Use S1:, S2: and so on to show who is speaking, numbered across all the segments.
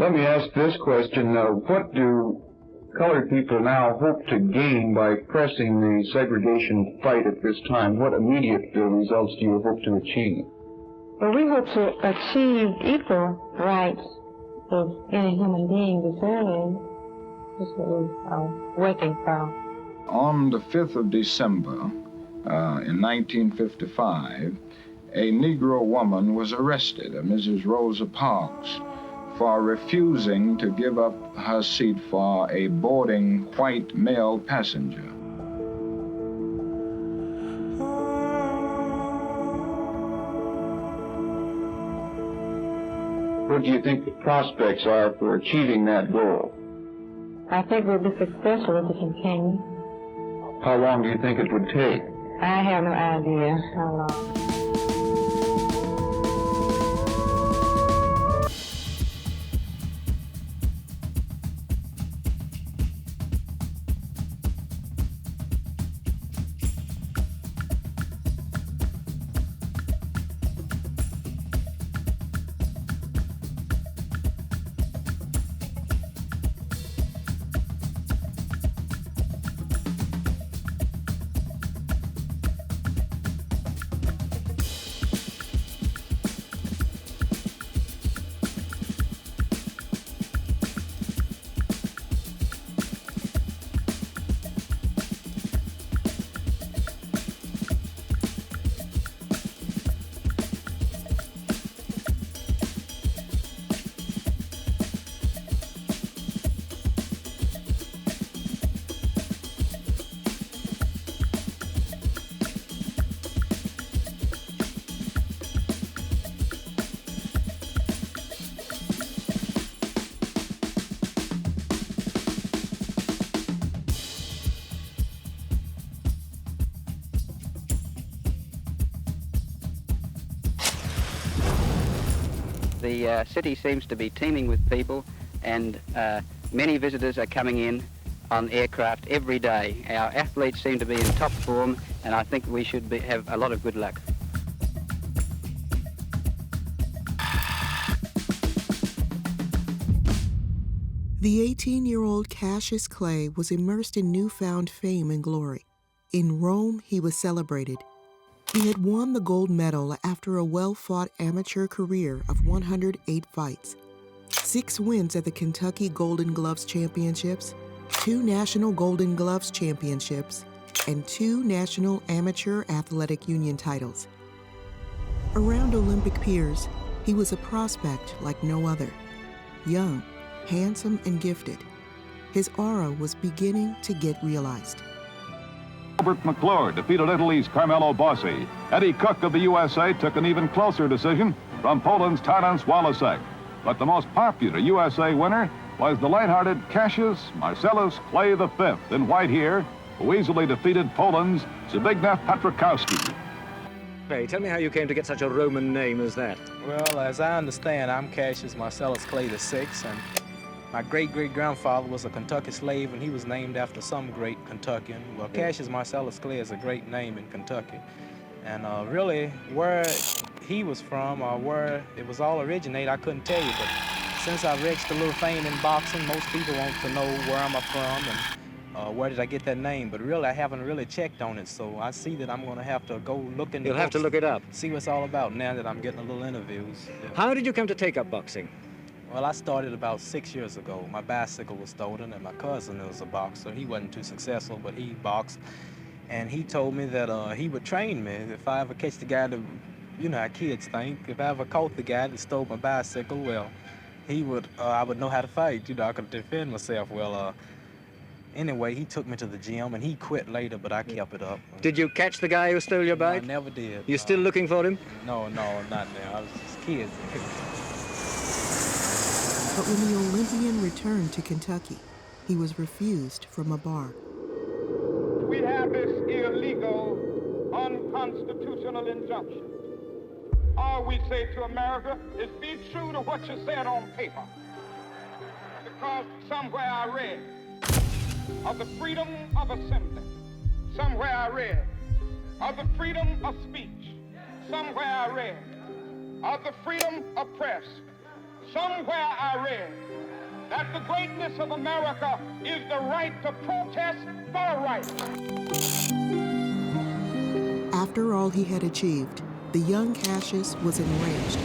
S1: Let me ask this question. What do colored people now hope to gain by pressing the segregation fight at this time? What immediate results do you hope to achieve?
S2: Well, we hope to achieve equal rights of any human being deserving. That's what we are working for.
S3: On the 5th of December in 1955, a Negro woman was arrested, a Mrs. Rosa Parks, for refusing to give up her seat for a boarding white male passenger.
S1: What do you think the prospects are for achieving that goal?
S2: I think we'll be successful if we continue.
S1: How long do you think it would take?
S2: I have no idea how long.
S4: The city seems to be teeming with people, and many visitors are coming in on aircraft every day. Our athletes seem to be in top form, and I think we should have a lot of good luck.
S5: The 18-year-old Cassius Clay was immersed in newfound fame and glory. In Rome, he was celebrated. He had won the gold medal after a well-fought amateur career of 108 fights, 6 wins at the Kentucky Golden Gloves Championships, 2 National Golden Gloves Championships, and 2 National Amateur Athletic Union titles. Around Olympic peers, he was a prospect like no other. Young, handsome, and gifted, his aura was beginning to get realized.
S6: Robert McClure defeated Italy's Carmelo Bossi. Eddie Cook of the USA took an even closer decision from Poland's Tarnan Walasek. But the most popular USA winner was the light-hearted Cassius Marcellus Clay V in white here, who easily defeated Poland's Zbigniew Piotrkowski.
S7: Hey, tell me how you came to get such a Roman name as that.
S8: Well, as I understand, I'm Cassius Marcellus Clay VI, and my great-great-grandfather was a Kentucky slave, and he was named after some great Kentuckian. Well, Cassius Marcellus Clay is a great name in Kentucky. And really, where he was from or where it was all originated, I couldn't tell you. But since I've reached a little fame in boxing, most people want to know where am I from and where did I get that name. But really, I haven't really checked on it, so I see that I'm going to have to go look into
S7: You'll have to look it up.
S8: See what it's all about now that I'm getting a little interviews. Yeah.
S7: How did you come to take up boxing?
S8: Well, I started about 6 years ago. My bicycle was stolen, and my cousin was a boxer. He wasn't too successful, but he boxed. And he told me that he would train me if I ever catch the guy that, you know how kids think, if I ever caught the guy that stole my bicycle, well, I would know how to fight. You know, I could defend myself. Well, anyway, he took me to the gym, and he quit later, but I kept it up.
S7: Did you catch the guy who stole your bike?
S8: No, I never did.
S7: You still looking for him?
S8: No, not now. I was just a kid.
S5: But when the Olympian returned to Kentucky, he was refused from a bar.
S9: We have this illegal, unconstitutional injunction. All we say to America is be true to what you said on paper. Because somewhere I read of the freedom of assembly. Somewhere I read of the freedom of speech. Somewhere I read of the freedom of press. Somewhere I read that the greatness of America is the right to protest for a right.
S5: After all he had achieved, the young Cassius was enraged,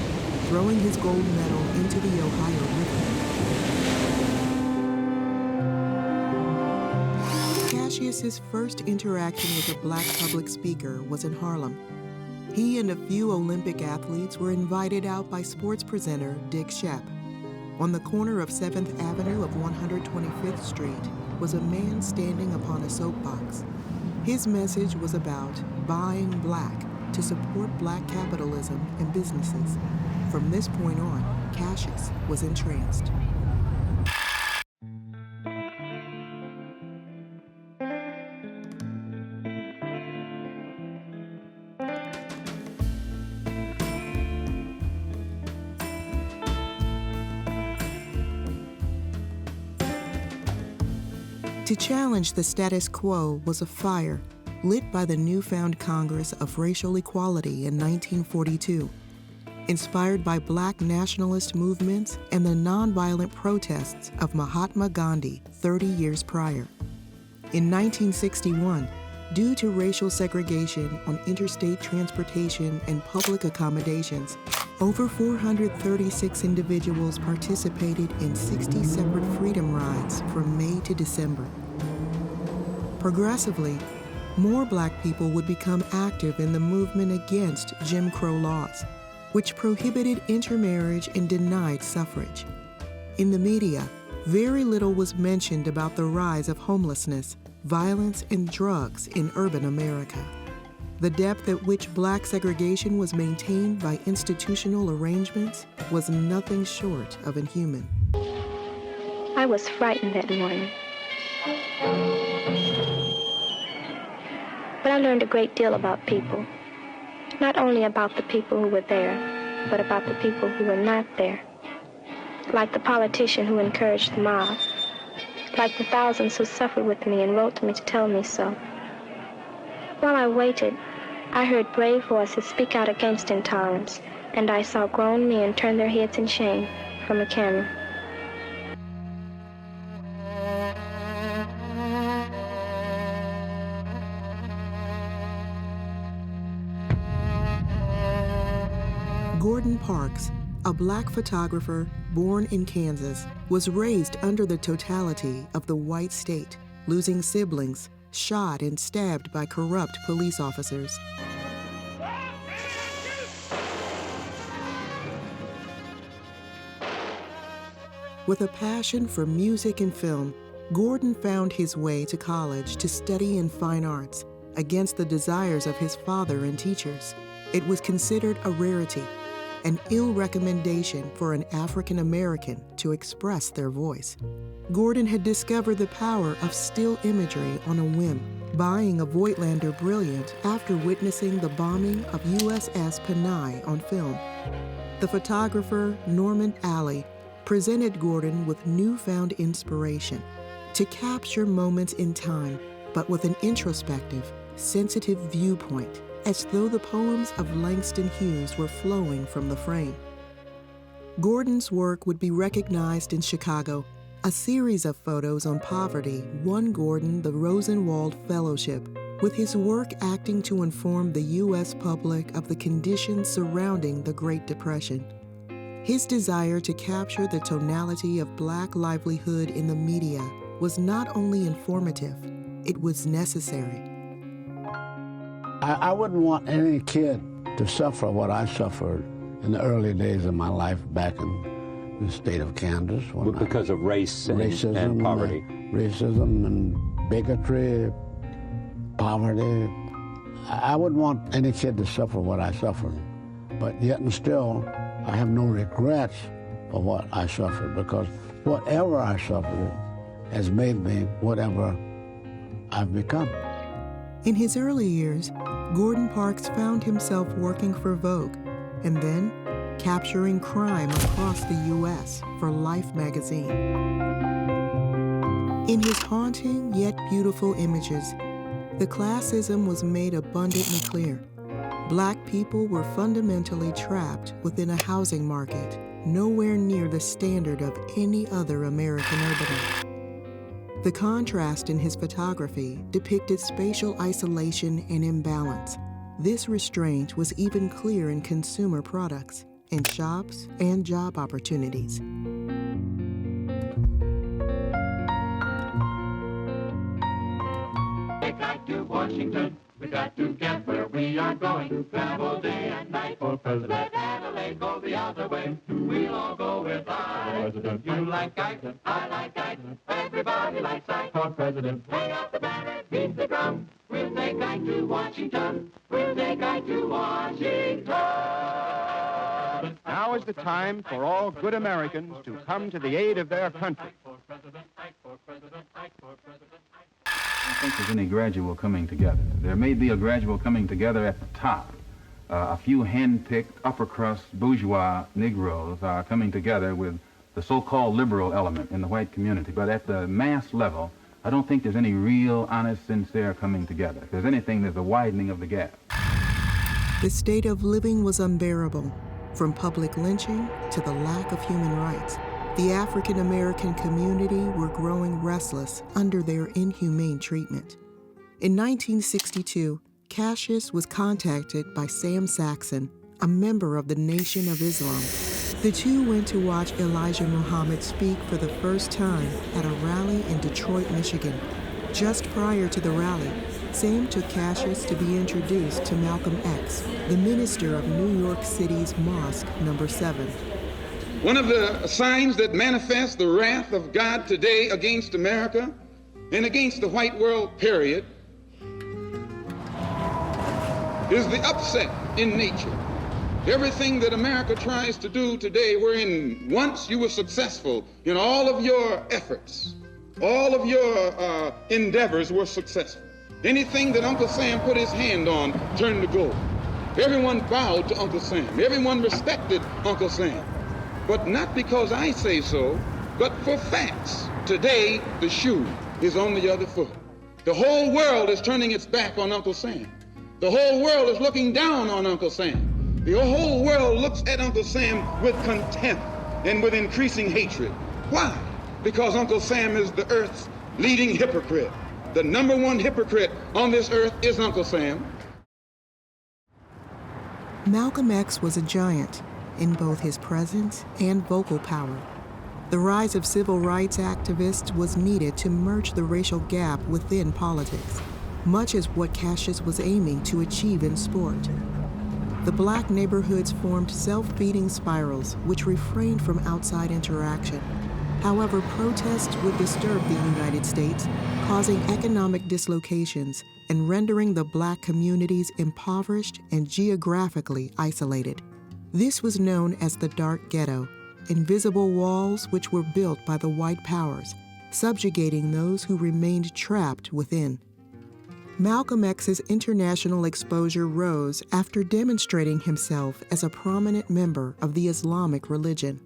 S5: throwing his gold medal into the Ohio River. Cassius's first interaction with a black public speaker was in Harlem. He and a few Olympic athletes were invited out by sports presenter Dick Shep. On the corner of 7th Avenue of 125th Street was a man standing upon a soapbox. His message was about buying black to support black capitalism and businesses. From this point on, Cassius was entranced. To challenge the status quo was a fire lit by the newfound Congress of Racial Equality in 1942, inspired by black nationalist movements and the nonviolent protests of Mahatma Gandhi 30 years prior. In 1961, due to racial segregation on interstate transportation and public accommodations, over 436 individuals participated in 60 separate freedom rides from May to December. Progressively, more black people would become active in the movement against Jim Crow laws, which prohibited intermarriage and denied suffrage. In the media, very little was mentioned about the rise of homelessness, violence, and drugs in urban America. The depth at which black segregation was maintained by institutional arrangements was nothing short of inhuman.
S10: I was frightened that morning. But I learned a great deal about people. Not only about the people who were there, but about the people who were not there. Like the politician who encouraged the mob. Like the thousands who suffered with me and wrote to me to tell me so. While I waited, I heard brave voices speak out against intolerance, and I saw grown men turn their heads in shame from a camera.
S5: Gordon Parks, a black photographer born in Kansas, was raised under the totality of the white state, losing siblings, shot and stabbed by corrupt police officers. With a passion for music and film, Gordon found his way to college to study in fine arts, against the desires of his father and teachers. It was considered a rarity, an ill recommendation for an African American to express their voice. Gordon had discovered the power of still imagery on a whim, buying a Voigtlander Brilliant after witnessing the bombing of USS Panay on film. The photographer Norman Alley presented Gordon with newfound inspiration to capture moments in time, but with an introspective, sensitive viewpoint, as though the poems of Langston Hughes were flowing from the frame. Gordon's work would be recognized in Chicago. A series of photos on poverty won Gordon the Rosenwald Fellowship, with his work acting to inform the U.S. public of the conditions surrounding the Great Depression. His desire to capture the tonality of black livelihood in the media was not only informative, it was necessary.
S11: I wouldn't want any kid to suffer what I suffered in the early days of my life back in the state of Kansas.
S12: Because of racism and poverty.
S11: Racism and bigotry, poverty. I wouldn't want any kid to suffer what I suffered. But yet and still, I have no regrets for what I suffered, because whatever I suffered has made me whatever I've become.
S5: In his early years, Gordon Parks found himself working for Vogue and then capturing crime across the U.S. for Life magazine. In his haunting yet beautiful images, the classism was made abundantly clear. Black people were fundamentally trapped within a housing market nowhere near the standard of any other American urbanite. The contrast in his photography depicted spatial isolation and imbalance. This restraint was even clear in consumer products, in shops, and job opportunities.
S13: To Washington, we got to get where we are going. To travel day and night for President. Let Adelaide go the other way. We'll all go with I. President. You like Ike, I like Ike. Everybody likes Ike for President. Hang up the banner, beat the drum. We'll take Ike to Washington. We'll take Ike to Washington.
S14: Now is the time for all good Americans to come to the aid of their country.
S15: I don't think there's any gradual coming together. There may be a gradual coming together at the top. A few hand-picked, upper-crust, bourgeois Negroes are coming together with the so-called liberal element in the white community. But at the mass level, I don't think there's any real, honest, sincere coming together. If there's anything, there's a widening of the gap.
S5: The state of living was unbearable, from public lynching to the lack of human rights. The African American community were growing restless under their inhumane treatment. In 1962, Cassius was contacted by Sam Saxon, a member of the Nation of Islam. The two went to watch Elijah Muhammad speak for the first time at a rally in Detroit, Michigan. Just prior to the rally, Sam took Cassius to be introduced to Malcolm X, the minister of New York City's Mosque No. 7.
S9: One of the signs that manifests the wrath of God today against America and against the white world, period, is the upset in nature. Everything that America tries to do today, wherein once you were successful in all of your efforts, all of your endeavors were successful. Anything that Uncle Sam put his hand on turned to gold. Everyone bowed to Uncle Sam. Everyone respected Uncle Sam. But not because I say so, but for facts. Today, the shoe is on the other foot. The whole world is turning its back on Uncle Sam. The whole world is looking down on Uncle Sam. The whole world looks at Uncle Sam with contempt and with increasing hatred. Why? Because Uncle Sam is the earth's leading hypocrite. The number one hypocrite on this earth is Uncle Sam.
S5: Malcolm X was a giant in both his presence and vocal power. The rise of civil rights activists was needed to merge the racial gap within politics, much as what Cassius was aiming to achieve in sport. The black neighborhoods formed self-feeding spirals which refrained from outside interaction. However, protests would disturb the United States, causing economic dislocations and rendering the black communities impoverished and geographically isolated. This was known as the Dark Ghetto, invisible walls which were built by the white powers, subjugating those who remained trapped within. Malcolm X's international exposure rose after demonstrating himself as a prominent member of the Islamic religion.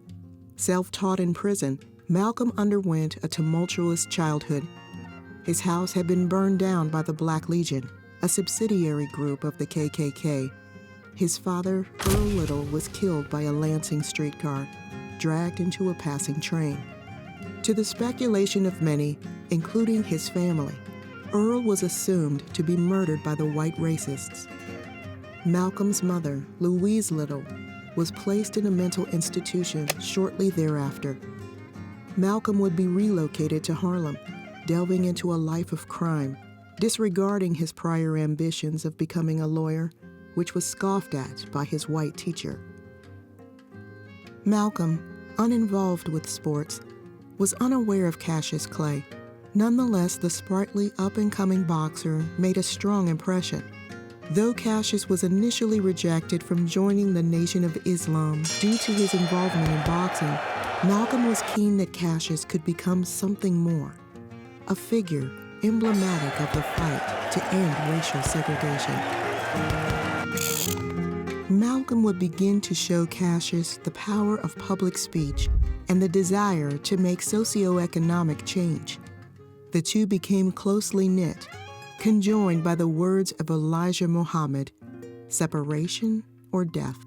S5: Self-taught in prison, Malcolm underwent a tumultuous childhood. His house had been burned down by the Black Legion, a subsidiary group of the KKK. His father, Earl Little, was killed by a Lansing streetcar, dragged into a passing train. To the speculation of many, including his family, Earl was assumed to be murdered by the white racists. Malcolm's mother, Louise Little, was placed in a mental institution shortly thereafter. Malcolm would be relocated to Harlem, delving into a life of crime, disregarding his prior ambitions of becoming a lawyer, which was scoffed at by his white teacher. Malcolm, uninvolved with sports, was unaware of Cassius Clay. Nonetheless, the sprightly up-and-coming boxer made a strong impression. Though Cassius was initially rejected from joining the Nation of Islam due to his involvement in boxing, Malcolm was keen that Cassius could become something more, a figure emblematic of the fight to end racial segregation. Malcolm would begin to show Cassius the power of public speech and the desire to make socioeconomic change. The two became closely knit, conjoined by the words of Elijah Muhammad, separation or death.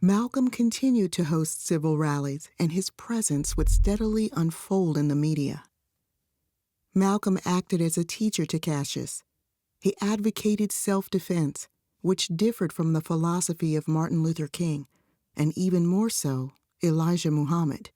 S5: Malcolm continued to host civil rallies, and his presence would steadily unfold in the media. Malcolm acted as a teacher to Cassius. He advocated self-defense, which differed from the philosophy of Martin Luther King, and even more so, Elijah Muhammad.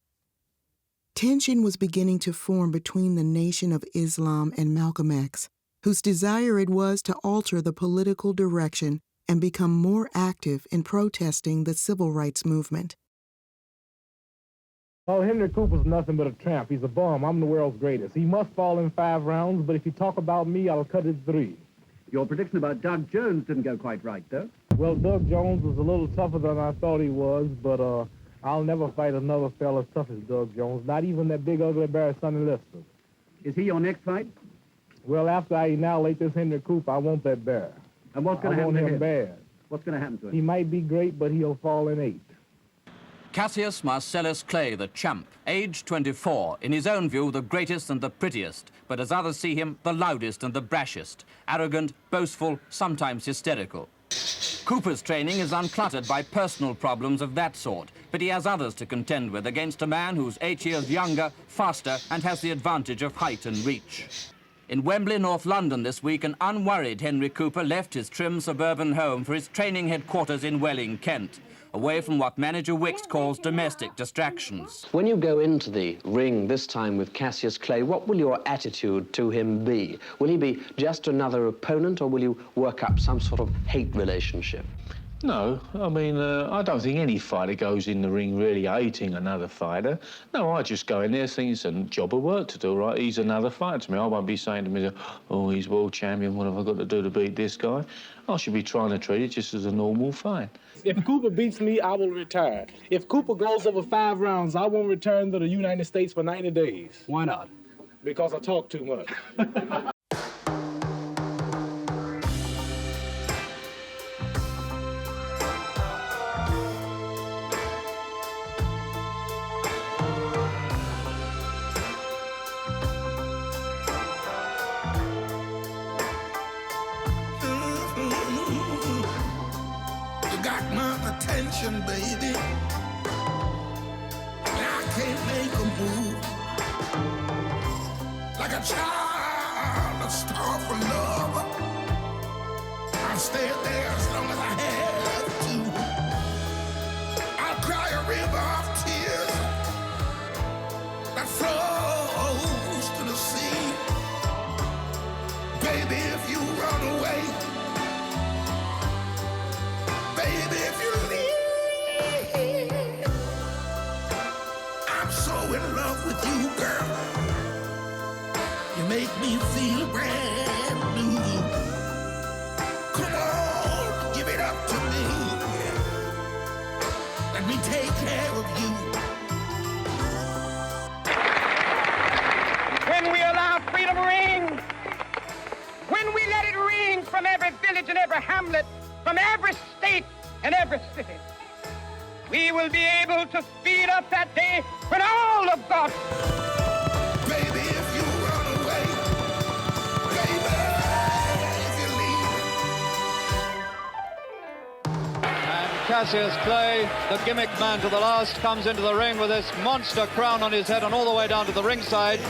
S5: Tension was beginning to form between the Nation of Islam and Malcolm X, whose desire it was to alter the political direction and become more active in protesting the civil rights movement.
S16: Oh, Henry Cooper's nothing but a tramp. He's a bum. I'm the world's greatest. He must fall in 5 rounds, but if you talk about me, I'll cut it 3.
S17: Your prediction about Doug Jones didn't go quite right, though.
S16: Well, Doug Jones was a little tougher than I thought he was, but I'll never fight another fella as tough as Doug Jones, not even that big, ugly bear, Sonny Liston.
S17: Is he your next fight?
S16: Well, after I annihilate this Henry Cooper, I want that bear.
S17: And what's going to happen to him?
S16: Bad.
S17: What's going to happen to him?
S16: He might be great, but he'll fall in 8.
S18: Cassius Marcellus Clay, the champ, aged 24, in his own view the greatest and the prettiest, but as others see him, the loudest and the brashest, arrogant, boastful, sometimes hysterical. Cooper's training is uncluttered by personal problems of that sort, but he has others to contend with against a man who's 8 years younger, faster, and has the advantage of height and reach. In Wembley, North London this week, an unworried Henry Cooper left his trim suburban home for his training headquarters in Welling, Kent, away from what manager Wicks calls domestic distractions.
S19: When you go into the ring this time with Cassius Clay, what will your attitude to him be? Will he be just another opponent, or will you work up some sort of hate relationship?
S20: No, I mean, I don't think any fighter goes in the ring really hating another fighter. No, I just go in there thinking it's a job of work to do, right? He's another fighter to me. I won't be saying to me, oh, he's world champion, what have I got to do to beat this guy? I should be trying to treat it just as a normal fight.
S16: If Cooper beats me, I will retire. If Cooper goes over 5 rounds, I won't return to the United States for 90 days.
S19: Why not?
S16: Because I talk too much.
S21: Attention, baby. I can't make a move. Like a child, a star for love. I stayed there as long as I had to. I'll cry a river of tears that flows to the sea. Baby, if you run away, baby, if you leave, I'm so in love with you, girl. You make me feel brand new. Come on, give it up to me. Let me take care of you.
S9: When we allow freedom ring, when we let it ring from every village and every hamlet, from every state and every city, we will be able to speed up that day when all of God.
S21: Baby, if you run away, baby, if you leave.
S22: And Cassius Clay, the gimmick man to the last, comes into the ring with this monster crown on his head and all the way down to the ringside.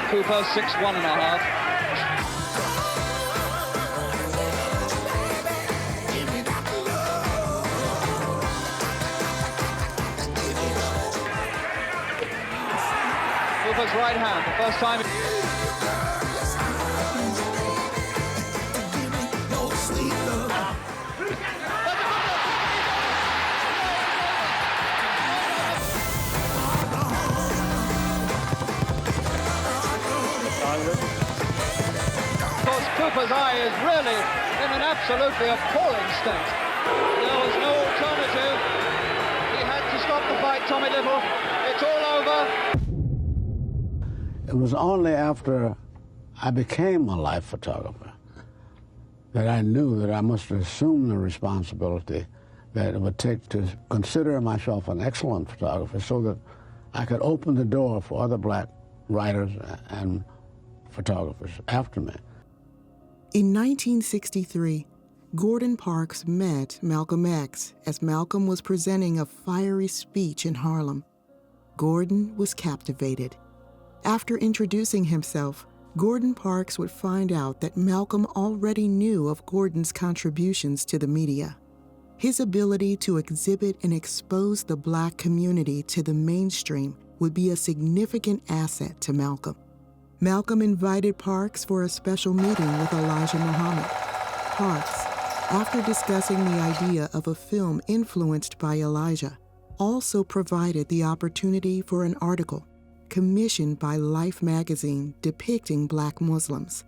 S22: Cooper 6'1½". Cooper's right hand, the first time. Of course, Cooper's eye is really in an absolutely appalling state. There was no alternative. He had to stop the fight, Tommy Little. It's all over.
S11: It was only after I became a life photographer that I knew that I must assume the responsibility that it would take to consider myself an excellent photographer so that I could open the door for other black writers and photographers after me.
S5: In 1963, Gordon Parks met Malcolm X as Malcolm was presenting a fiery speech in Harlem. Gordon was captivated. After introducing himself, Gordon Parks would find out that Malcolm already knew of Gordon's contributions to the media. His ability to exhibit and expose the Black community to the mainstream would be a significant asset to Malcolm. Malcolm invited Parks for a special meeting with Elijah Muhammad. Parks, after discussing the idea of a film influenced by Elijah, also provided the opportunity for an article commissioned by Life magazine depicting Black Muslims.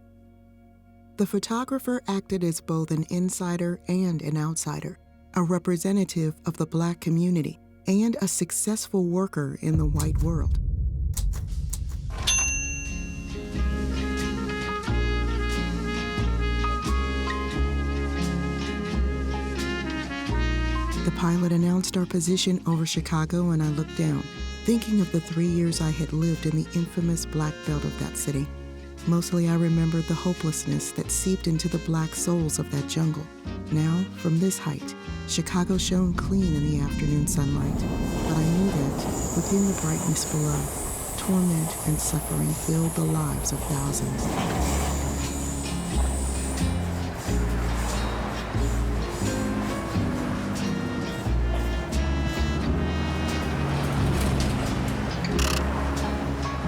S5: The photographer acted as both an insider and an outsider, a representative of the Black community, and a successful worker in the white world. The pilot announced our position over Chicago, and I looked down, thinking of the 3 years I had lived in the infamous Black Belt of that city. Mostly I remembered the hopelessness that seeped into the Black souls of that jungle. Now, from this height, Chicago shone clean in the afternoon sunlight, but I knew that, within the brightness below, torment and suffering filled the lives of thousands.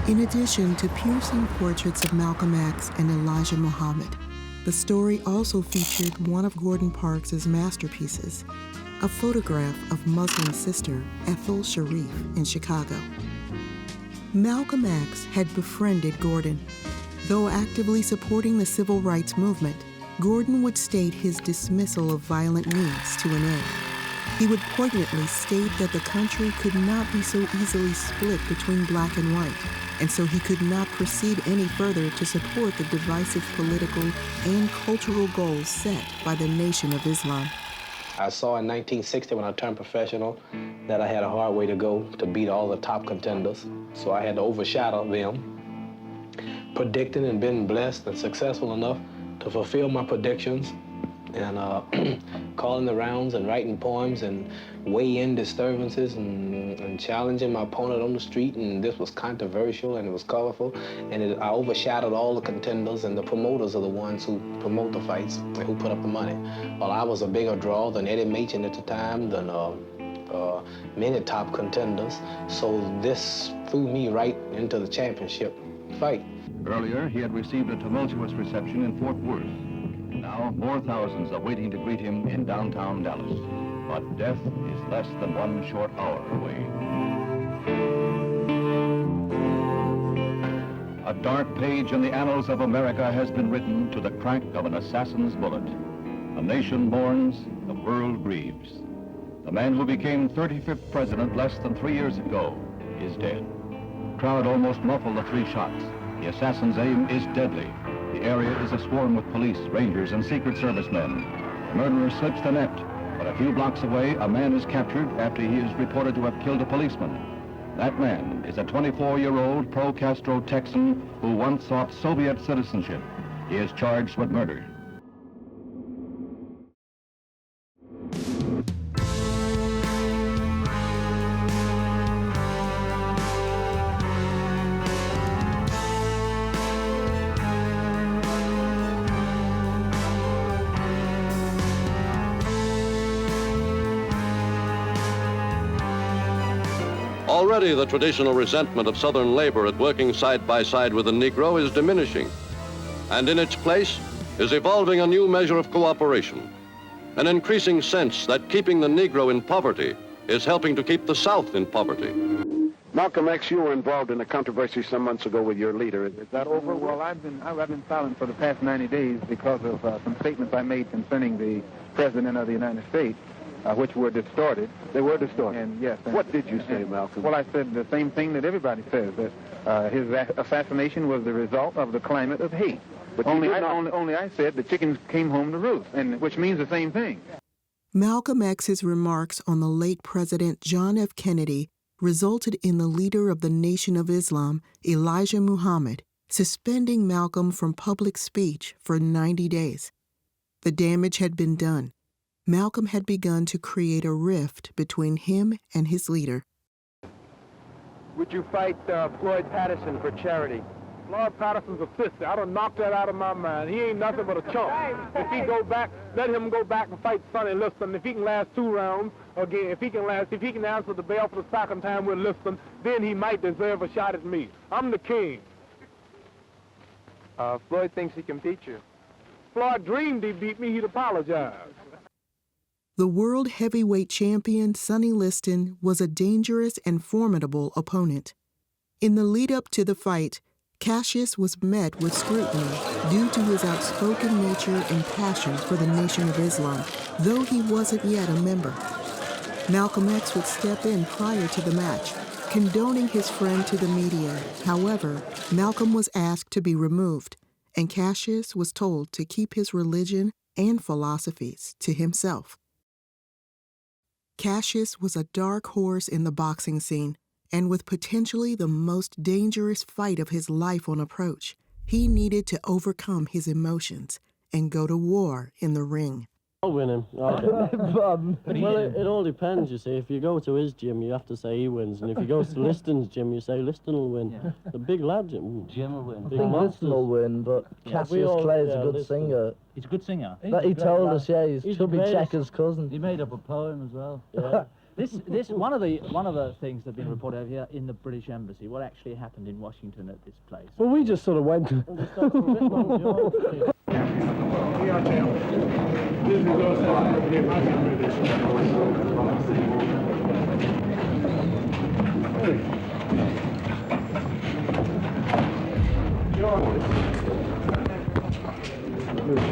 S5: In addition to piercing portraits of Malcolm X and Elijah Muhammad, the story also featured one of Gordon Parks' masterpieces, a photograph of Muslim sister Ethel Sharif in Chicago. Malcolm X had befriended Gordon. Though actively supporting the civil rights movement, Gordon would state his dismissal of violent means to an end. He would poignantly state that the country could not be so easily split between black and white, and so he could not proceed any further to support the divisive political and cultural goals set by the Nation of Islam.
S19: I saw in 1960 when I turned professional that I had a hard way to go to beat all the top contenders, so I had to overshadow them, predicting and been blessed and successful enough to fulfill my predictions, and calling the rounds and writing poems and weigh-in disturbances and challenging my opponent on the street, and this was controversial and it was colorful, and I overshadowed all the contenders, and the promoters are the ones who promote the fights and who put up the money. Well, I was a bigger draw than Eddie Machen at the time, than many top contenders, so this threw me right into the championship fight.
S6: Earlier, he had received a tumultuous reception in Fort Worth. Now, more thousands are waiting to greet him in downtown Dallas. But death is less than 1 short hour away. A dark page in the annals of America has been written to the crack of an assassin's bullet. A nation mourns, the world grieves. The man who became 35th president less than 3 years ago is dead. The crowd almost muffled the 3 shots. The assassin's aim is deadly. The area is aswarm with police, rangers, and Secret Service men. The murderer slips the net, but a few blocks away, a man is captured after he is reported to have killed a policeman. That man is a 24-year-old pro-Castro Texan who once sought Soviet citizenship. He is charged with murder.
S1: Already the traditional resentment of Southern labor at working side by side with the Negro is diminishing, and in its place is evolving a new measure of cooperation, an increasing sense that keeping the Negro in poverty is helping to keep the South in poverty.
S14: Malcolm X, you were involved in a controversy some months ago with your leader. Is that over?
S16: Well, I've been silent for the past 90 days because of some statements I made concerning the President of the United States, which were distorted.
S14: They were distorted?
S16: And yes.
S14: What did you say, Malcolm?
S16: Well, I said the same thing that everybody says, that his assassination was the result of the climate of hate. But only I said the chickens came home to roost, and which means the same thing.
S5: Malcolm X's remarks on the late President John F. Kennedy resulted in the leader of the Nation of Islam, Elijah Muhammad, suspending Malcolm from public speech for 90 days. The damage had been done. Malcolm had begun to create a rift between him and his leader.
S2: Would you fight Floyd Patterson for charity? Floyd Patterson's a sister. I done knocked that out of my mind. He ain't nothing but a chump. If he go back, let him go back and fight Sonny Liston. If he can last 2 rounds, again, if he can answer the bell for the second time with Liston, then he might deserve a shot at me. I'm the king. Floyd thinks he can beat you. Floyd dreamed he beat me, he'd apologize.
S5: The world heavyweight champion, Sonny Liston, was a dangerous and formidable opponent. In the lead-up to the fight, Cassius was met with scrutiny due to his outspoken nature and passion for the Nation of Islam, though he wasn't yet a member. Malcolm X would step in prior to the match, condoning his friend to the media. However, Malcolm was asked to be removed, and Cassius was told to keep his religion and philosophies to himself. Cassius was a dark horse in the boxing scene, and with potentially the most dangerous fight of his life on approach, he needed to overcome his emotions and go to war in the ring.
S3: I'll win him. Well, it all depends, you see. If you go to his gym, you have to say he wins. And if you go to Liston's gym, you say Liston will win. Yeah. The big lad, Jim will win.
S23: I think Liston will win, but Cassius Clay is a good singer.
S24: He's a good singer.
S23: But he told us, yeah, he's Chubby Checker's cousin.
S24: He made up a poem as well.
S3: Yeah.
S24: This one of the things that have been reported over here in the British Embassy. What actually happened in Washington at this place?
S3: Well, we just sort of went.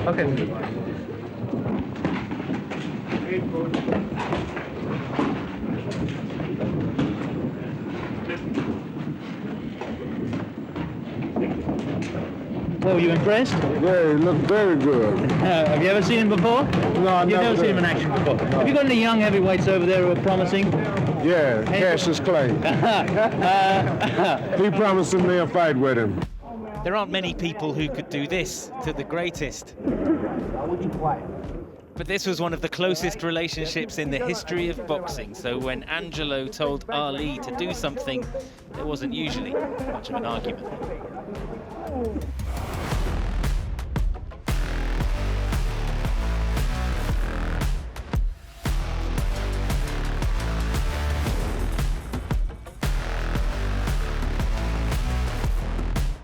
S2: Okay.
S24: Well, were you impressed?
S11: Yeah, he looked very good.
S24: Have you ever seen him before?
S11: No,
S24: You've never seen him in action before. No. Have you got any young heavyweights over there who are promising?
S11: Yeah, Cassius Clay. He promised me a fight with him.
S25: There aren't many people who could do this to the greatest. But this was one of the closest relationships in the history of boxing, so when Angelo told Ali to do something, there wasn't usually much of an argument.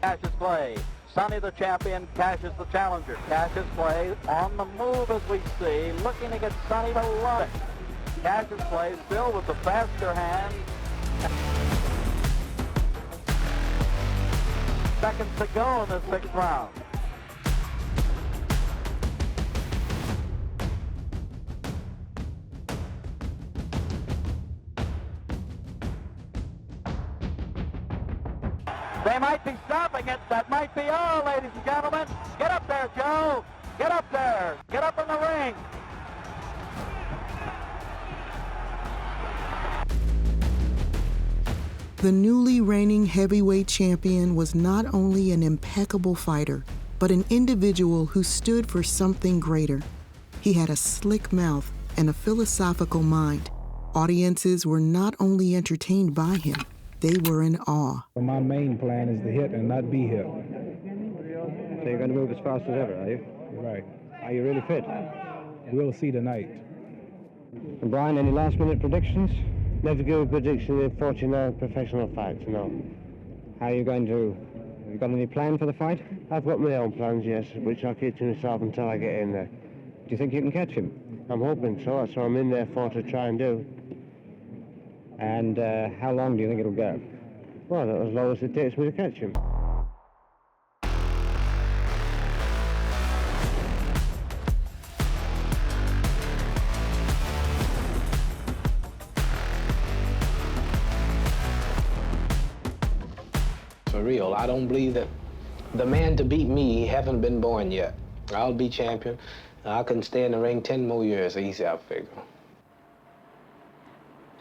S26: Cassius Clay, Sonny the champion, Cassius the challenger. Cassius Clay on the move as we see, looking to get Sonny to love it. Cassius Clay still with the faster hand. Seconds to go in the 6th round. They might be stopping it. That might be all, ladies and gentlemen. Get up there, Joe. Get up there. Get up in the ring.
S5: The newly reigning heavyweight champion was not only an impeccable fighter, but an individual who stood for something greater. He had a slick mouth and a philosophical mind. Audiences were not only entertained by him, they were in awe.
S27: My main plan is to hit and not be hit.
S28: So you're going to move as fast as ever, are you?
S27: Right.
S28: Are you really fit?
S27: We'll see tonight.
S28: And Brian, any last-minute predictions? Never give a prediction in 49 professional fights, no. How are you going to... Have you got any plan for the fight?
S21: I've got my own plans, yes, which I'll keep to myself until I get in there.
S28: Do you think you can catch him?
S21: I'm hoping so. That's what I'm in there for, to try and do.
S28: And how long do you think it'll go?
S21: Well, as long as it takes me to catch him.
S19: For real, I don't believe that the man to beat me haven't been born yet. I'll be champion. I can stay in the ring 10 more years, easy, I figure.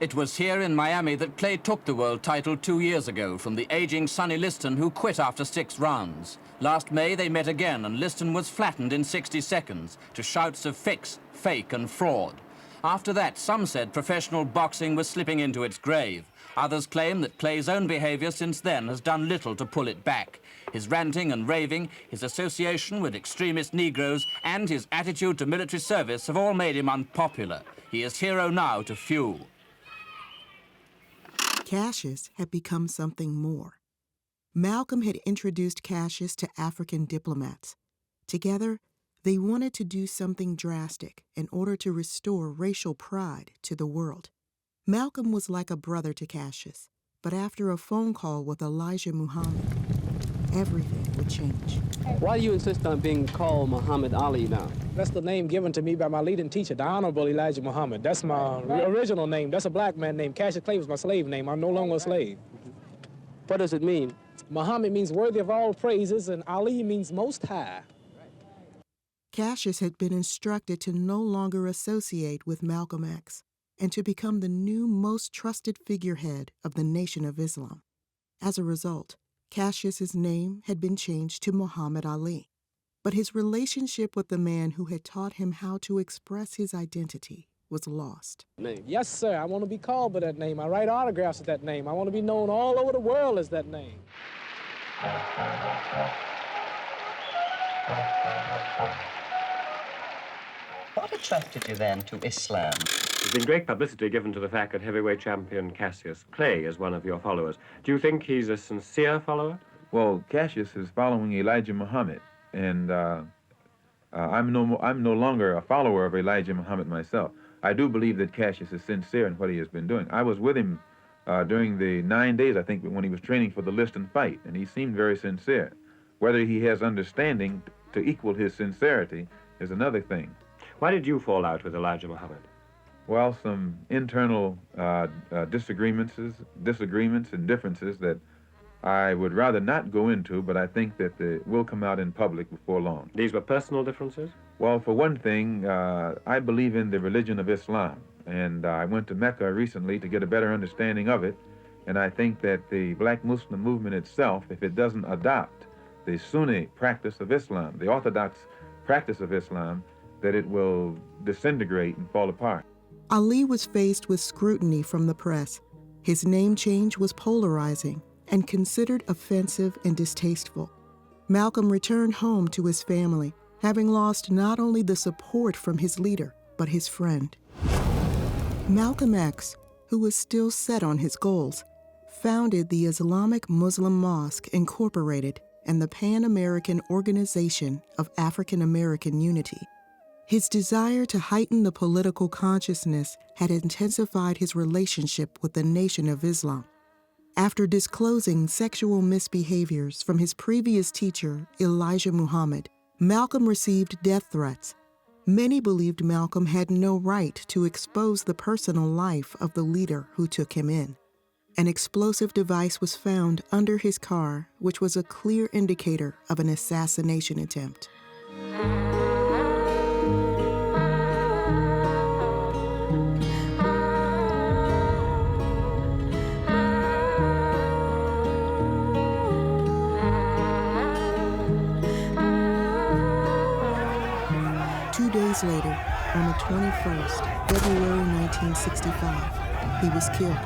S18: It was here in Miami that Clay took the world title 2 years ago from the aging Sonny Liston, who quit after 6 rounds. Last May, they met again, and Liston was flattened in 60 seconds to shouts of fix, fake, and fraud. After that, some said professional boxing was slipping into its grave. Others claim that Clay's own behavior since then has done little to pull it back. His ranting and raving, his association with extremist Negroes, and his attitude to military service have all made him unpopular. He is hero now to few.
S5: Cassius had become something more. Malcolm had introduced Cassius to African diplomats. Together, they wanted to do something drastic in order to restore racial pride to the world. Malcolm was like a brother to Cassius, but after a phone call with Elijah Muhammad, everything would change.
S4: Why do you insist on being called Muhammad Ali now?
S2: That's the name given to me by my leading teacher, the Honorable Elijah Muhammad. That's my original name. That's a black man name. Cassius Clay was my slave name. I'm no longer a slave.
S4: What does it mean?
S2: Muhammad means worthy of all praises, and Ali means most high.
S5: Cassius had been instructed to no longer associate with Malcolm X and to become the new most trusted figurehead of the Nation of Islam. As a result, Cassius's name had been changed to Muhammad Ali, but his relationship with the man who had taught him how to express his identity was lost.
S2: Yes, sir. I want to be called by that name. I write autographs with that name. I want to be known all over the world as that name.
S7: What attracted you then to Islam?
S8: There's been great publicity given to the fact that heavyweight champion Cassius Clay is one of your followers. Do you think he's a sincere follower?
S10: Well, Cassius is following Elijah Muhammad, and I'm no longer a follower of Elijah Muhammad myself. I do believe that Cassius is sincere in what he has been doing. I was with him during the 9 days, I think, when he was training for the Liston fight, and he seemed very sincere. Whether he has understanding to equal his sincerity is another thing.
S8: Why did you fall out with Elijah Muhammad?
S10: Well, some internal disagreements and differences that I would rather not go into, but I think that they will come out in public before long.
S8: These were personal differences?
S10: Well, for one thing, I believe in the religion of Islam, and I went to Mecca recently to get a better understanding of it, and I think that the black Muslim movement itself, if it doesn't adopt the Sunni practice of Islam, the orthodox practice of Islam, that it will disintegrate and fall apart.
S5: Ali was faced with scrutiny from the press. His name change was polarizing and considered offensive and distasteful. Malcolm returned home to his family, having lost not only the support from his leader, but his friend. Malcolm X, who was still set on his goals, founded the Islamic Muslim Mosque Incorporated and the Pan-American Organization of African American Unity. His desire to heighten the political consciousness had intensified his relationship with the Nation of Islam. After disclosing sexual misbehaviors from his previous teacher, Elijah Muhammad, Malcolm received death threats. Many believed Malcolm had no right to expose the personal life of the leader who took him in. An explosive device was found under his car, which was a clear indicator of an assassination attempt. Later, on the 21st, February 1965, he was killed,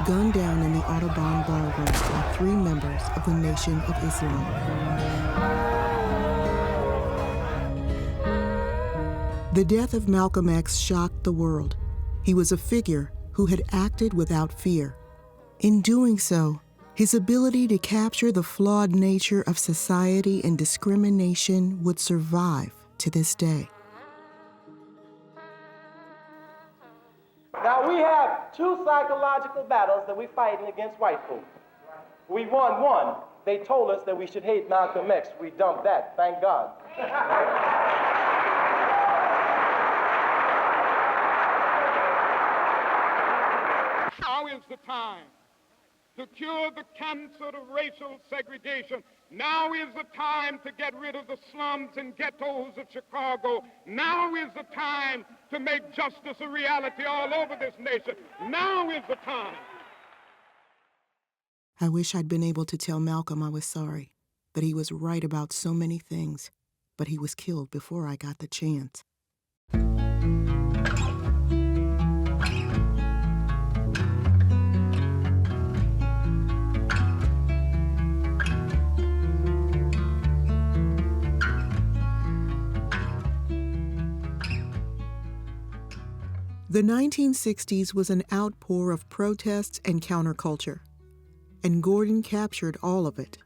S5: gunned down in the Audubon Ballroom by 3 members of the Nation of Islam. The death of Malcolm X shocked the world. He was a figure who had acted without fear. In doing so, his ability to capture the flawed nature of society and discrimination would survive to this day.
S12: Now, we have 2 psychological battles that we're fighting against white folks. We won one. They told us that we should hate Malcolm X. We dumped that, thank God.
S9: Now is the time to cure the cancer of racial segregation Now is the time to get rid of the slums and ghettos of Chicago. Now is the time to make justice a reality all over this nation. Now is the time.
S5: I wish I'd been able to tell Malcolm I was sorry, that he was right about so many things, but he was killed before I got the chance. The 1960s was an outpour of protests and counterculture, and Gordon captured all of it.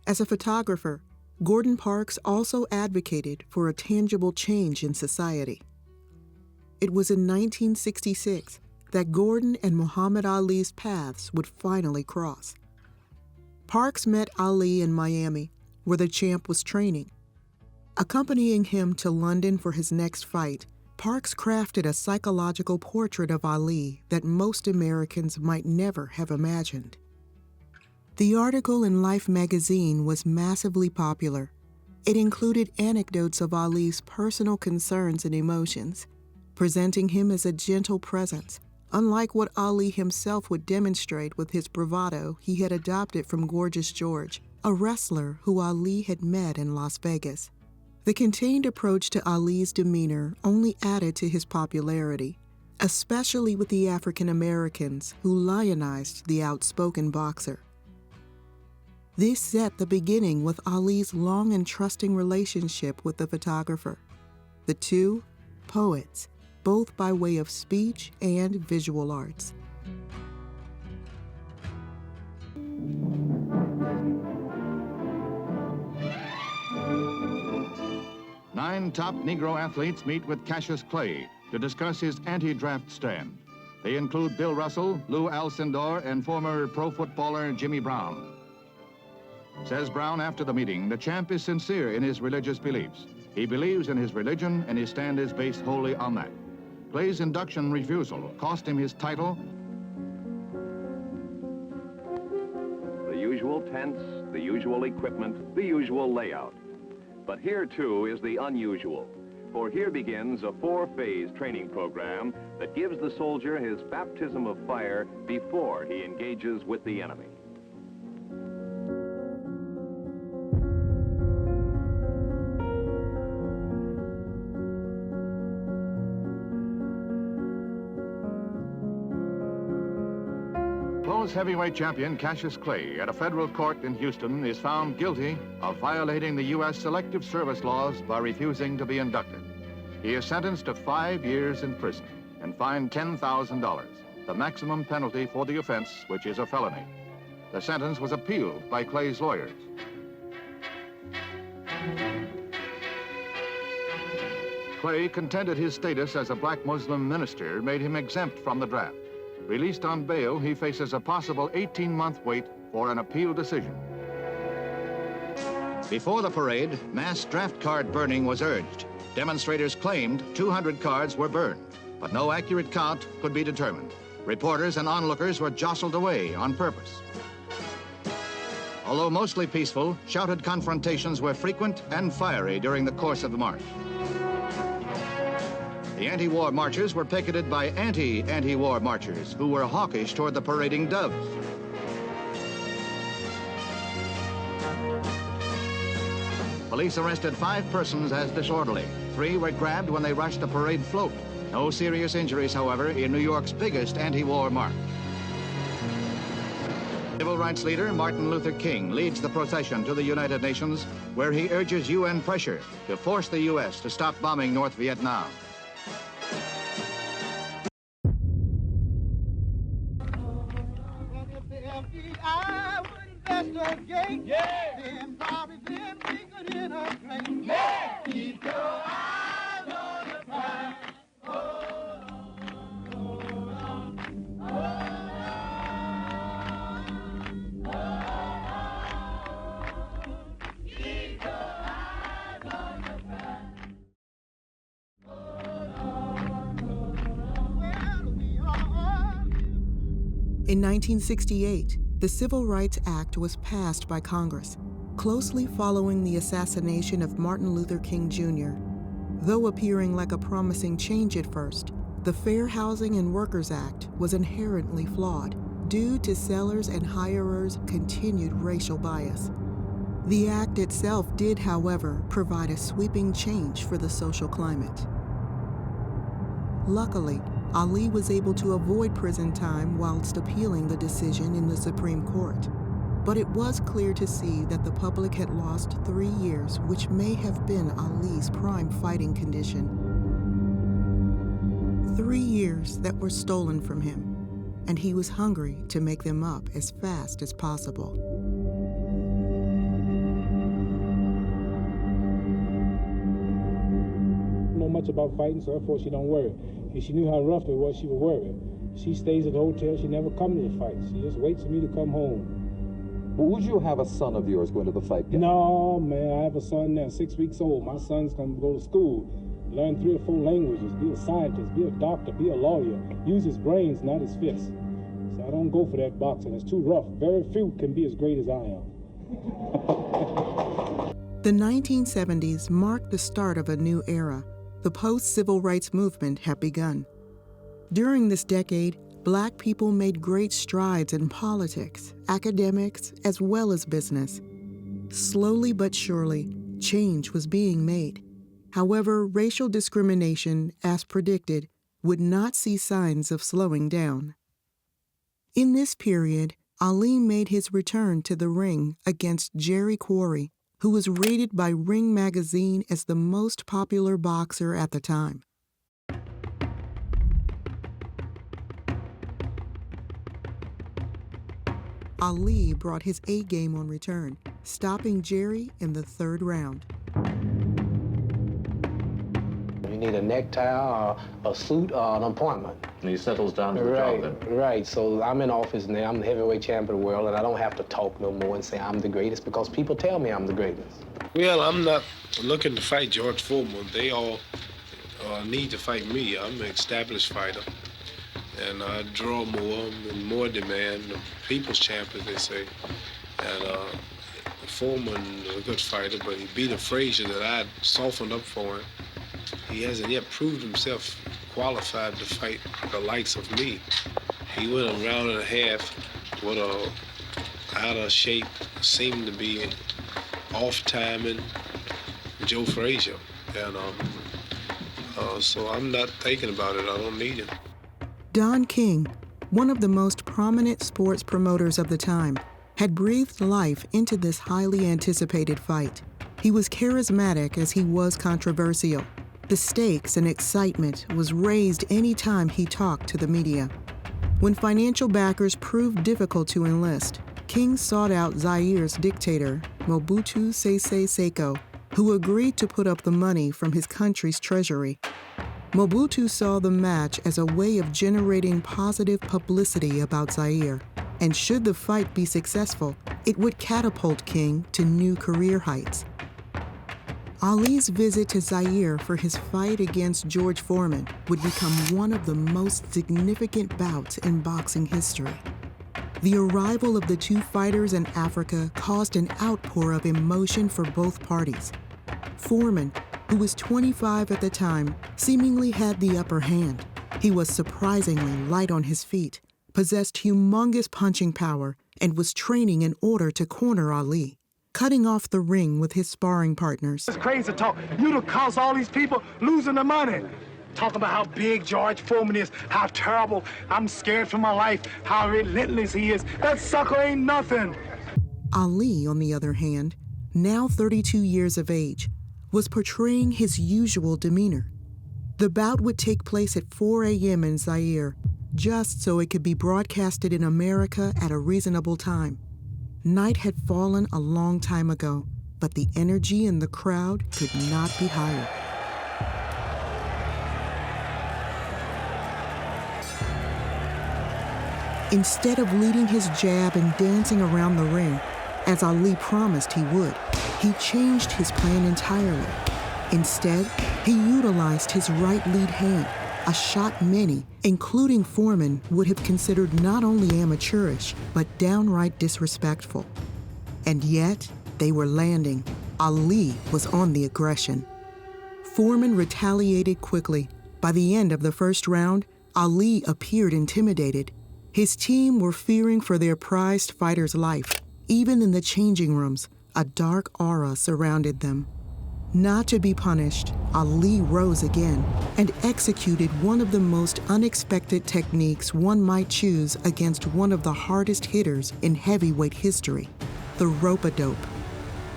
S5: As a photographer, Gordon Parks also advocated for a tangible change in society. It was in 1966 that Gordon and Muhammad Ali's paths would finally cross. Parks met Ali in Miami, where the champ was training. Accompanying him to London for his next fight, Parks crafted a psychological portrait of Ali that most Americans might never have imagined. The article in Life magazine was massively popular. It included anecdotes of Ali's personal concerns and emotions, presenting him as a gentle presence, unlike what Ali himself would demonstrate with his bravado he had adopted from Gorgeous George, a wrestler who Ali had met in Las Vegas. The contained approach to Ali's demeanor only added to his popularity, especially with the African Americans who lionized the outspoken boxer. This set the beginning with Ali's long and trusting relationship with the photographer. The two, poets, both by way of speech and visual arts.
S1: Nine top Negro athletes meet with Cassius Clay to discuss his anti-draft stand. They include Bill Russell, Lou Alcindor, and former pro footballer Jimmy Brown. Says Brown after the meeting, the champ is sincere in his religious beliefs. He believes in his religion, and his stand is based wholly on that. Clay's induction refusal cost him his title.
S6: The usual tents, the usual equipment, the usual layout. But here, too, is the unusual. For here begins a 4-phase training program that gives the soldier his baptism of fire before he engages with the enemy.
S1: Close heavyweight champion Cassius Clay at a federal court in Houston is found guilty of violating the U.S. Selective Service laws by refusing to be inducted. He is sentenced to 5 years in prison and fined $10,000, the maximum penalty for the offense, which is a felony. The sentence was appealed by Clay's lawyers. Clay contended his status as a black Muslim minister made him exempt from the draft. Released on bail, he faces a possible 18-month wait for an appeal decision.
S13: Before the parade, mass draft card burning was urged. Demonstrators claimed 200 cards were burned, but no accurate count could be determined. Reporters and onlookers were jostled away on purpose. Although mostly peaceful, shouted confrontations were frequent and fiery during the course of the march. The anti-war marchers were picketed by anti-war marchers who were hawkish toward the parading doves. Police arrested 5 persons as disorderly. 3 were grabbed when they rushed the parade float. No serious injuries, however, in New York's biggest anti-war march. Civil rights leader Martin Luther King leads the procession to the United Nations, where he urges UN pressure to force the U.S. to stop bombing North Vietnam.
S5: In 1968, the Civil Rights Act was passed by Congress. Closely following the assassination of Martin Luther King Jr., though appearing like a promising change at first, the Fair Housing and Workers Act was inherently flawed due to sellers' and hirers' continued racial bias. The act itself did, however, provide a sweeping change for the social climate. Luckily, Ali was able to avoid prison time whilst appealing the decision in the Supreme Court. But it was clear to see that the public had lost 3 years, which may have been Ali's prime fighting condition. 3 years that were stolen from him, and he was hungry to make them up as fast as possible.
S27: Know much about fighting, so therefore she don't worry. If she knew how rough it was, she would worry. She stays at the hotel, she never comes to the fights. She just waits for me to come home.
S3: Well, would you have a son of yours going to the fight game?
S27: No, man, I have a son now, 6 weeks old. My son's gonna go to school, learn 3 or 4 languages, be a scientist, be a doctor, be a lawyer, use his brains, not his fists. So I don't go for that boxing, it's too rough. Very few can be as great as I am.
S5: The 1970s marked the start of a new era. The post-civil rights movement had begun. During this decade, Black people made great strides in politics, academics, as well as business. Slowly but surely, change was being made. However, racial discrimination, as predicted, would not see signs of slowing down. In this period, Ali made his return to the ring against Jerry Quarry, who was rated by Ring magazine as the most popular boxer at the time. Ali brought his A game on return, stopping Jerry in the 3rd round.
S19: You need a necktie, or a suit, or an appointment.
S6: And he settles down to the job then.
S19: Right, so I'm in office now, I'm the heavyweight champion of the world, and I don't have to talk no more and say I'm the greatest because people tell me I'm the greatest.
S27: Well, I'm not looking to fight George Foreman. They all need to fight me. I'm an established fighter. And I draw more and more demand. The people's champion, they say. And Foreman is a good fighter, but he beat a Frazier that I softened up for him. He hasn't yet proved himself qualified to fight the likes of me. He went a round and a half with a out of shape, seemed to be off timing Joe Frazier. And so I'm not thinking about it. I don't need it.
S5: Don King, one of the most prominent sports promoters of the time, had breathed life into this highly anticipated fight. He was charismatic as he was controversial. The stakes and excitement was raised any time he talked to the media. When financial backers proved difficult to enlist, King sought out Zaire's dictator, Mobutu Sese Seko, who agreed to put up the money from his country's treasury. Mobutu saw the match as a way of generating positive publicity about Zaire, and should the fight be successful, it would catapult King to new career heights. Ali's visit to Zaire for his fight against George Foreman would become one of the most significant bouts in boxing history. The arrival of the two fighters in Africa caused an outpour of emotion for both parties. Foreman, who was 25 at the time, seemingly had the upper hand. He was surprisingly light on his feet, possessed humongous punching power, and was training in order to corner Ali, cutting off the ring with his sparring partners.
S27: It's crazy talk. You done caused all these people losing their money. Talking about how big George Foreman is, how terrible, I'm scared for my life, how relentless he is. That sucker ain't nothing.
S5: Ali, on the other hand, now 32 years of age, was portraying his usual demeanor. The bout would take place at 4 a.m. in Zaire, just so it could be broadcasted in America at a reasonable time. Night had fallen a long time ago, but the energy in the crowd could not be higher. Instead of leading his jab and dancing around the ring, as Ali promised he would, he changed his plan entirely. Instead, he utilized his right lead hand, a shot many, including Foreman, would have considered not only amateurish, but downright disrespectful. And yet, They were landing. Ali was on the aggression. Foreman retaliated quickly. By the end of the first round, Ali appeared intimidated. His team were fearing for their prized fighter's life. Even in the changing rooms, a dark aura surrounded them. Not to be punished, Ali rose again and executed one of the most unexpected techniques one might choose against one of the hardest hitters in heavyweight history, the rope-a-dope.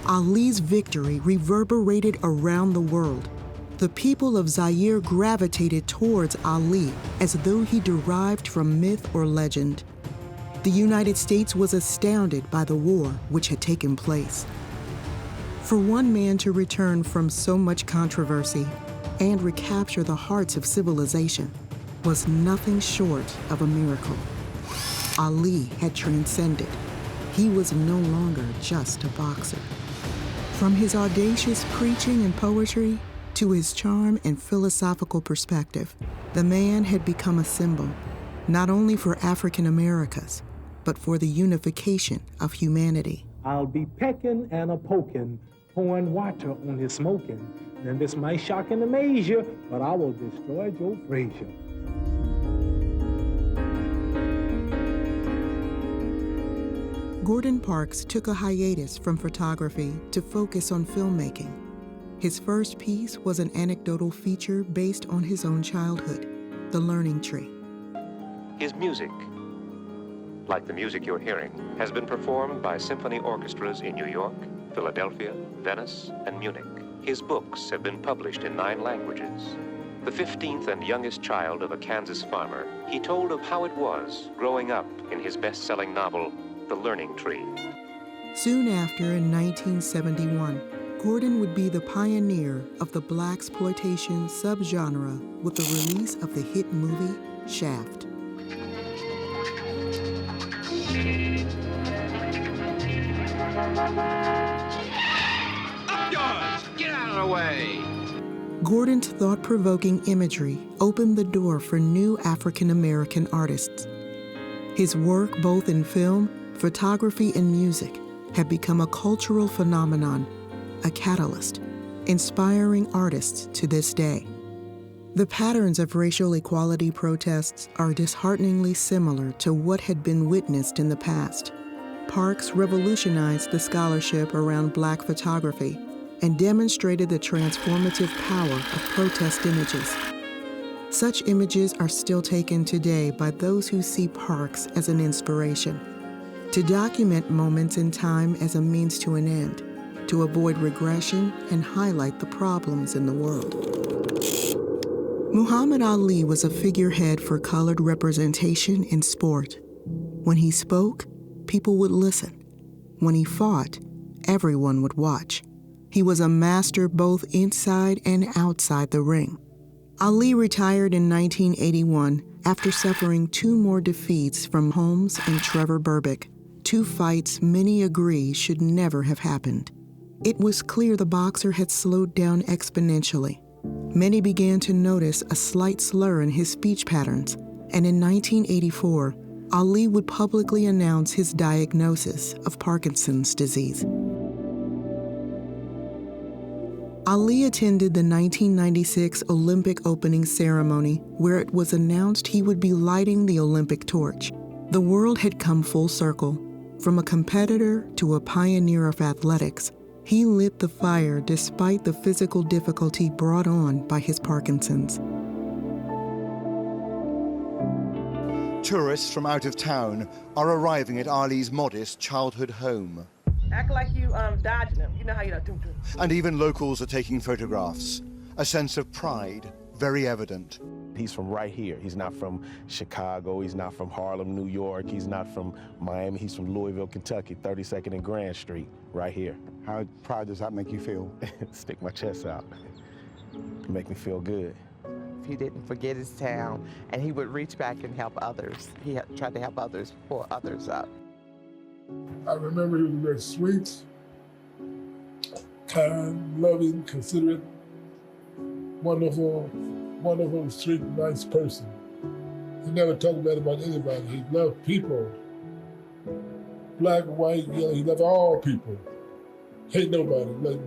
S5: Ali's victory reverberated around the world. The people of Zaire gravitated towards Ali as though he derived from myth or legend. The United States was astounded by the war which had taken place. For one man to return from so much controversy and recapture the hearts of civilization was nothing short of a miracle. Ali had transcended. He was no longer just a boxer. From his audacious preaching and poetry to his charm and philosophical perspective, the man had become a symbol, not only for African Americas, but for the unification of humanity.
S14: I'll be pecking and a poking, pouring water on his smoking. And this might shock and amaze you, but I will destroy Joe Frazier.
S5: Gordon Parks took a hiatus from photography to focus on filmmaking. His first piece was an anecdotal feature based on his own childhood, The Learning Tree.
S15: His music, like the music you're hearing, has been performed by symphony orchestras in New York, Philadelphia, Venice, and Munich. His books have been published in 9 languages. The 15th and youngest child of a Kansas farmer, he told of how it was growing up in his best-selling novel, The Learning Tree.
S5: Soon after, in 1971, Gordon would be the pioneer of the blaxploitation subgenre with the release of the hit movie Shaft.
S16: Up yours! Get out of the way!
S5: Gordon's thought-provoking imagery opened the door for new African-American artists. His work, both in film, photography, and music, had become a cultural phenomenon, a catalyst, inspiring artists to this day. The patterns of racial equality protests are dishearteningly similar to what had been witnessed in the past. Parks revolutionized the scholarship around Black photography and demonstrated the transformative power of protest images. Such images are still taken today by those who see Parks as an inspiration, to document moments in time as a means to an end, to avoid regression and highlight the problems in the world. Muhammad Ali was a figurehead for colored representation in sport. When he spoke, people would listen. When he fought, everyone would watch. He was a master both inside and outside the ring. Ali retired in 1981 after suffering 2 more defeats from Holmes and Trevor Berbick, 2 fights many agree should never have happened. It was clear the boxer had slowed down exponentially. Many began to notice a slight slur in his speech patterns, and in 1984, Ali would publicly announce his diagnosis of Parkinson's disease. Ali attended the 1996 Olympic opening ceremony, where it was announced he would be lighting the Olympic torch. The world had come full circle. From a competitor to a pioneer of athletics, he lit the fire despite the physical difficulty brought on by his Parkinson's.
S17: Tourists from out of town are arriving at Ali's modest childhood home.
S20: Act like you dodging them. You know how you do.
S17: And even locals are taking photographs. A sense of pride, very evident.
S22: He's from right here. He's not from Chicago. He's not from Harlem, New York. He's not from Miami. He's from Louisville, Kentucky, 32nd and Grand Street, right here.
S23: How proud does that make you feel?
S22: Stick my chest out. Make me feel good.
S24: He didn't forget his town, and he would reach back and help others. He tried to help others, pull others up.
S29: I remember he was very sweet, kind, loving, considerate, wonderful, sweet, nice person. He never talked bad about anybody. He loved people, black, white, yellow. He loved all people. hate nobody.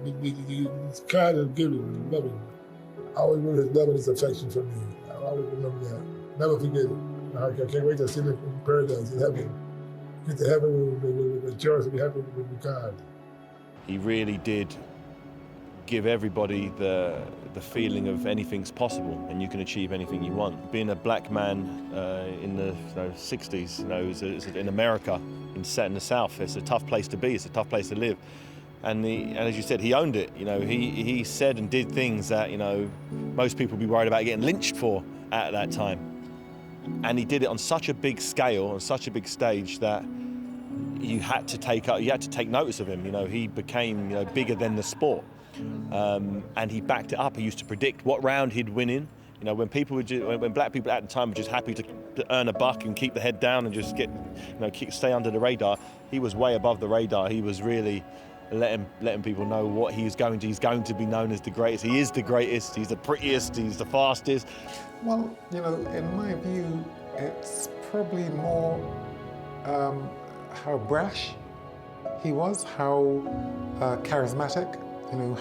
S29: He's kind and giving and loving. I always remember his love and his affection for me. I always remember that. Never forget it. I can't wait to see him in paradise, in heaven. Get to heaven with rejoice and be happy with God.
S2: He really did give everybody the feeling of anything's possible and you can achieve anything you want. Being a black man in the 60s, in America, in the South, it's a tough place to be, it's a tough place to live. And as you said, he owned it. He said and did things that most people would be worried about getting lynched for at that time. And he did it on such a big scale, on such a big stage that you had to take notice of him. He became bigger than the sport. And he backed it up. He used to predict what round he'd win in. When black people at the time were just happy to earn a buck and keep the head down and just stay under the radar, he was way above the radar. He was really letting people know what he's going to. He's going to be known as the greatest. He is the greatest. He's the prettiest. He's the fastest.
S4: Well, in my view, it's probably more how brash he was, how charismatic.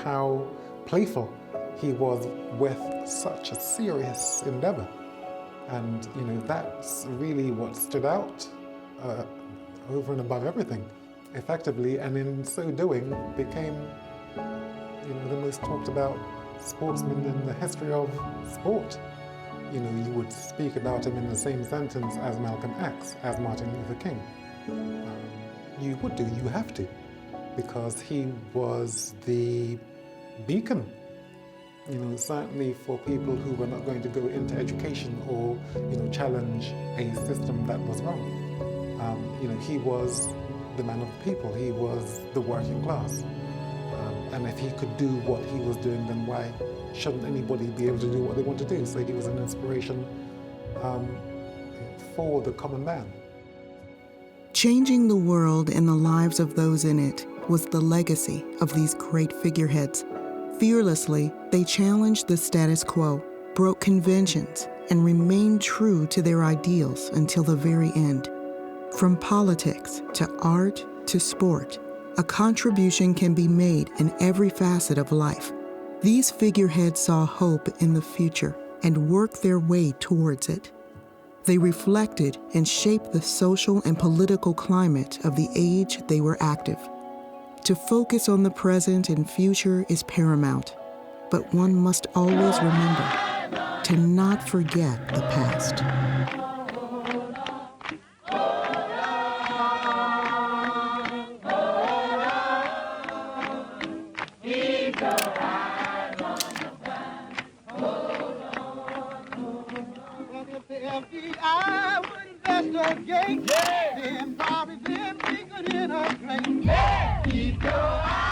S4: How playful he was with such a serious endeavor. And, that's really what stood out over and above everything, effectively, and in so doing became, the most talked about sportsman in the history of sport. You would speak about him in the same sentence as Malcolm X, as Martin Luther King. You would do, you have to. Because he was the beacon, certainly for people who were not going to go into education or, challenge a system that was wrong. He was the man of the people. He was the working class. And if he could do what he was doing, then why shouldn't anybody be able to do what they want to do? So he was an inspiration for the common man.
S5: Changing the world and the lives of those in it was the legacy of these great figureheads. Fearlessly, they challenged the status quo, broke conventions, and remained true to their ideals until the very end. From politics to art to sport, a contribution can be made in every facet of life. These figureheads saw hope in the future and worked their way towards it. They reflected and shaped the social and political climate of the age they were active. To focus on the present and future is paramount, but one must always remember to not forget the past.
S7: I would investigate, then probably then we could integrate. Keep your eyes.